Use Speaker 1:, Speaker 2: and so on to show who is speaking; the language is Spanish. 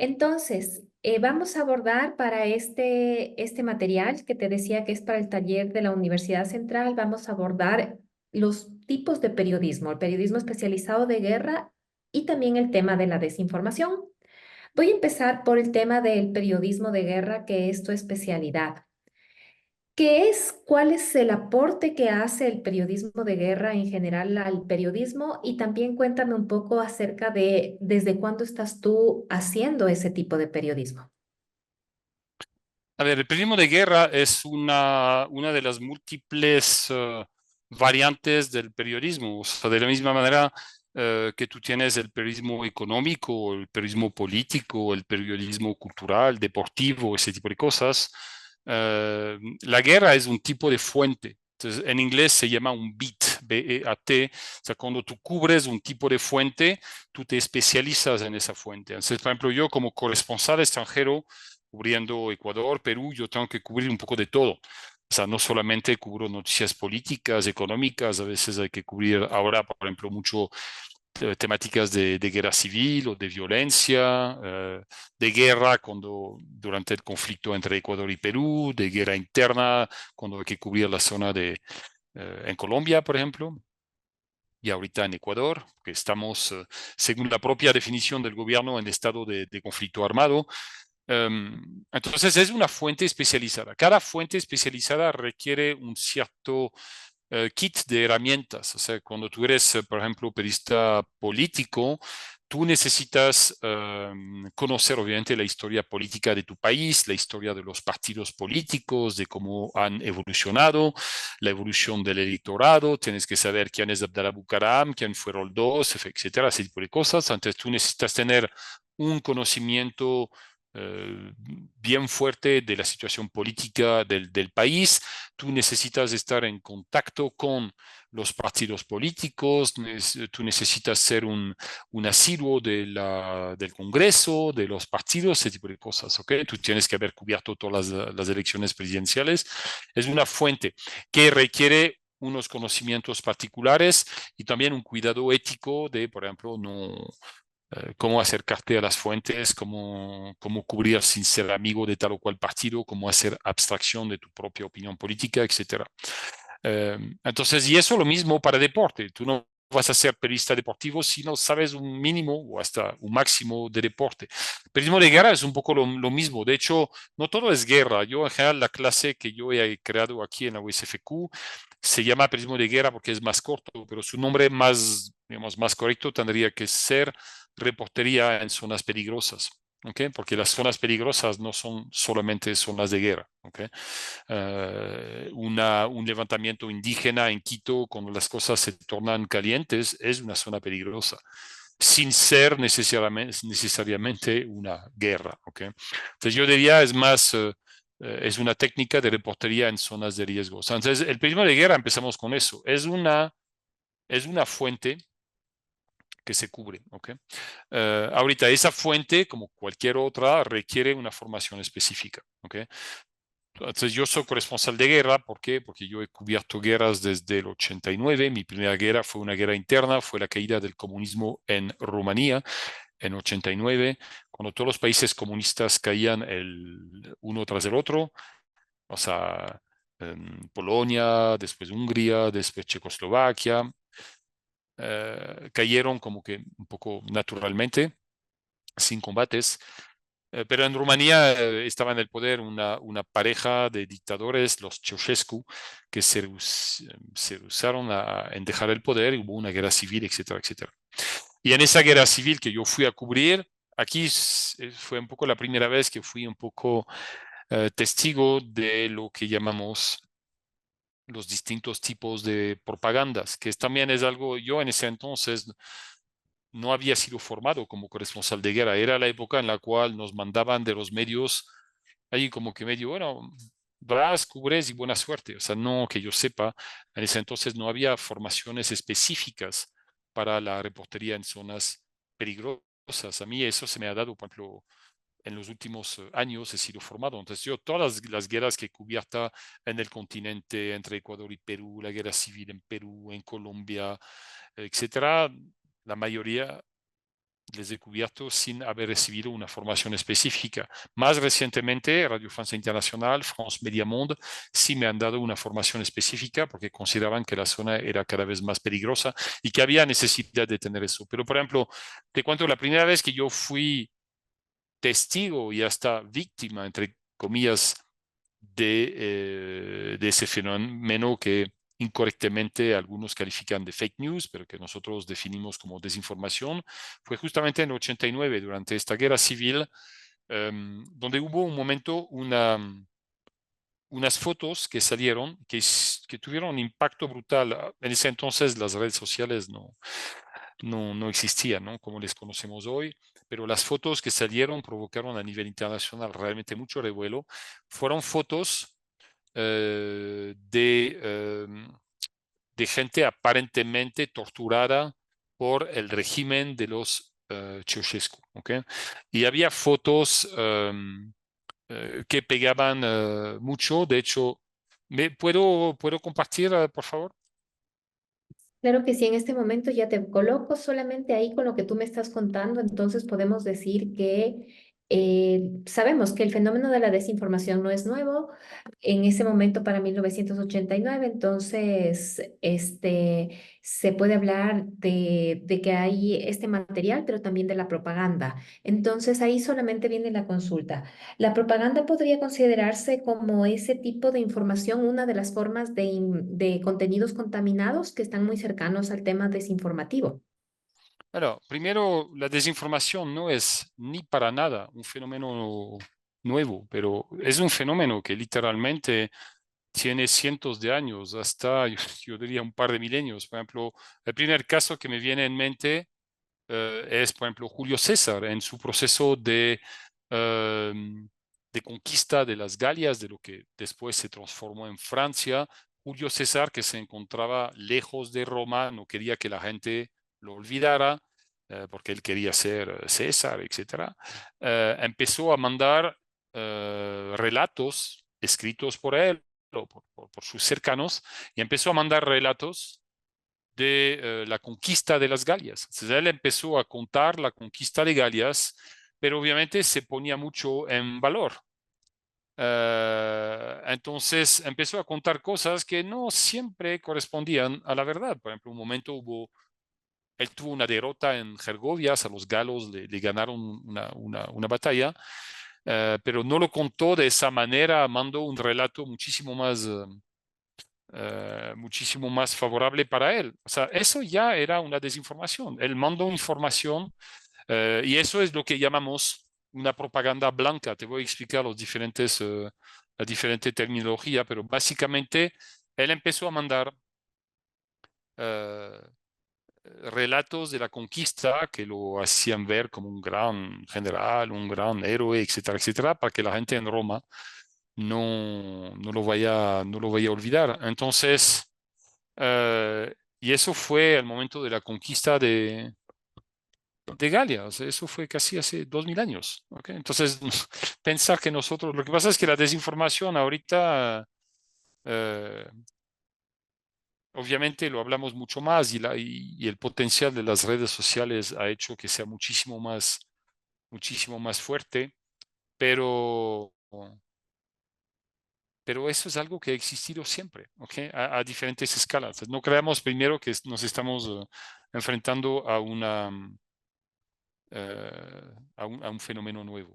Speaker 1: Entonces, vamos a abordar para este material que te decía que es para el taller de la Universidad Central, vamos a abordar los tipos de periodismo, el periodismo especializado de guerra y también el tema de la desinformación. Voy a empezar por el tema del periodismo de guerra, que es tu especialidad. ¿Qué es, cuál es el aporte que hace el periodismo de guerra en general al periodismo? Y también cuéntame un poco acerca de desde cuándo estás tú haciendo ese tipo de periodismo.
Speaker 2: A ver, el periodismo de guerra es una de las múltiples variantes del periodismo. O sea, de la misma manera que tú tienes el periodismo económico, el periodismo político, el periodismo cultural, deportivo, ese tipo de cosas, la guerra es un tipo de fuente. Entonces, en inglés se llama un beat, B-E-A-T. O sea, cuando tú cubres un tipo de fuente, tú te especializas en esa fuente. Entonces, por ejemplo, yo como corresponsal extranjero, cubriendo Ecuador, Perú, yo tengo que cubrir un poco de todo. O sea, no solamente cubro noticias políticas, económicas, a veces hay que cubrir ahora, por ejemplo, mucho temáticas de guerra civil o de violencia, de guerra cuando durante el conflicto entre Ecuador y Perú, de guerra interna cuando hay que cubrir la zona en Colombia, por ejemplo. Y ahorita en Ecuador, que estamos, según la propia definición del gobierno, en estado de conflicto armado. Entonces es una fuente especializada. Cada fuente especializada requiere un cierto kit de herramientas. O sea, cuando tú eres, por ejemplo, periodista político, tú necesitas conocer obviamente la historia política de tu país, la historia de los partidos políticos, de cómo han evolucionado, la evolución del electorado, tienes que saber quién es Abdallah Bucaram, quién fue Roldós, etcétera, ese tipo de cosas. Entonces tú necesitas tener un conocimiento bien fuerte de la situación política del país. Tú necesitas estar en contacto con los partidos políticos, tú necesitas ser un asiduo del Congreso, de los partidos, ese tipo de cosas, ¿ok? Tú tienes que haber cubierto todas las elecciones presidenciales. Es una fuente que requiere unos conocimientos particulares y también un cuidado ético de, por ejemplo, no cómo acercarte a las fuentes, cómo cubrir sin ser amigo de tal o cual partido, cómo hacer abstracción de tu propia opinión política, etcétera. Entonces, y eso lo mismo para deporte. Tú no vas a ser periodista deportivo si no sabes un mínimo o hasta un máximo de deporte. El periodismo de guerra es un poco lo mismo. De hecho, no todo es guerra. Yo, en general, la clase que yo he creado aquí en la USFQ se llama periodismo de guerra porque es más corto, pero su nombre más, digamos, más correcto tendría que ser reportería en zonas peligrosas. ¿Okay? Porque las zonas peligrosas no son solamente zonas de guerra. ¿Okay? Un levantamiento indígena en Quito, cuando las cosas se tornan calientes, es una zona peligrosa, sin ser necesariamente una guerra. ¿Okay? Entonces yo diría es más, es una técnica de reportería en zonas de riesgo. Entonces el periodismo de guerra empezamos con eso. Es una fuente que se cubre. ¿Okay? Ahorita esa fuente, como cualquier otra, requiere una formación específica. ¿Okay? Entonces yo soy corresponsal de guerra, ¿por qué? Porque yo he cubierto guerras desde el 89. Mi primera guerra fue una guerra interna, fue la caída del comunismo en Rumanía en 89, cuando todos los países comunistas caían uno tras el otro, o sea, Polonia, después Hungría, después Checoslovaquia, cayeron como que un poco naturalmente, sin combates. Pero en Rumanía estaba en el poder una pareja de dictadores, los Ceausescu, que se rehusaron en dejar el poder y hubo una guerra civil, etcétera, etcétera. Y en esa guerra civil que yo fui a cubrir, aquí fue un poco la primera vez que fui un poco testigo de lo que llamamos los distintos tipos de propagandas, que también es algo, yo en ese entonces no había sido formado como corresponsal de guerra. Era la época en la cual nos mandaban de los medios, ahí como que medio, bueno, vas, cubres y buena suerte. O sea, no que yo sepa, en ese entonces no había formaciones específicas para la reportería en zonas peligrosas. A mí eso se me ha dado, por ejemplo, en los últimos años he sido formado. Entonces yo todas las guerras que he cubierto en el continente, entre Ecuador y Perú, la guerra civil en Perú, en Colombia, etcétera, la mayoría descubierto sin haber recibido una formación específica. Más recientemente, Radio Francia Internacional, France Media Monde, sí me han dado una formación específica porque consideraban que la zona era cada vez más peligrosa y que había necesidad de tener eso. Pero, por ejemplo, te cuento la primera vez que yo fui testigo y hasta víctima, entre comillas, de ese fenómeno que incorrectamente algunos califican de fake news, pero que nosotros definimos como desinformación, fue justamente en el 89, durante esta guerra civil, donde hubo un momento, unas fotos que salieron, que tuvieron un impacto brutal. En ese entonces las redes sociales no existían, ¿no? Como les conocemos hoy, pero las fotos que salieron provocaron a nivel internacional realmente mucho revuelo. Fueron fotos eh, de, eh, de gente aparentemente torturada por el régimen de los Ceausescu, ¿ok? Y había fotos que pegaban mucho. De hecho, ¿puedo compartir, por favor?
Speaker 1: Claro que sí, en este momento ya te coloco solamente ahí con lo que tú me estás contando, entonces podemos decir que sabemos que el fenómeno de la desinformación no es nuevo. En ese momento para 1989, entonces se puede hablar de que hay este material, pero también de la propaganda. Entonces ahí solamente viene la consulta. La propaganda podría considerarse como ese tipo de información, una de las formas de contenidos contaminados que están muy cercanos al tema desinformativo.
Speaker 2: Bueno, primero, la desinformación no es ni para nada un fenómeno nuevo, pero es un fenómeno que literalmente tiene cientos de años, hasta yo diría un par de milenios. Por ejemplo, el primer caso que me viene en mente es, por ejemplo, Julio César en su proceso eh, de conquista de las Galias, de lo que después se transformó en Francia. Julio César, que se encontraba lejos de Roma, no quería que la gente lo olvidara, porque él quería ser César, etcétera. Empezó a mandar relatos escritos por él o por sus cercanos, y empezó a mandar relatos de la conquista de las Galias. Entonces él empezó a contar la conquista de Galias, pero obviamente se ponía mucho en valor. Entonces empezó a contar cosas que no siempre correspondían a la verdad. Por ejemplo, un momento él tuvo una derrota en Gergovias, a los galos le ganaron una batalla, pero no lo contó de esa manera, mandó un relato muchísimo más favorable para él. O sea, eso ya era una desinformación. Él mandó información y eso es lo que llamamos una propaganda blanca. Te voy a explicar la diferente terminología, pero básicamente él empezó a mandar eh, relatos de la conquista que lo hacían ver como un gran general, un gran héroe, etcétera, etcétera, para que la gente en Roma no lo vaya a olvidar. Entonces, y eso fue el momento de la conquista de Galia. O sea, eso fue casi hace 2000 años. ¿Ok? Entonces, pensar que nosotros, lo que pasa es que la desinformación ahorita, eh, obviamente lo hablamos mucho más y el potencial de las redes sociales ha hecho que sea muchísimo más fuerte, pero, pero eso es algo que ha existido siempre, ¿ok? A diferentes escalas. No creamos primero que nos estamos enfrentando a a un fenómeno nuevo.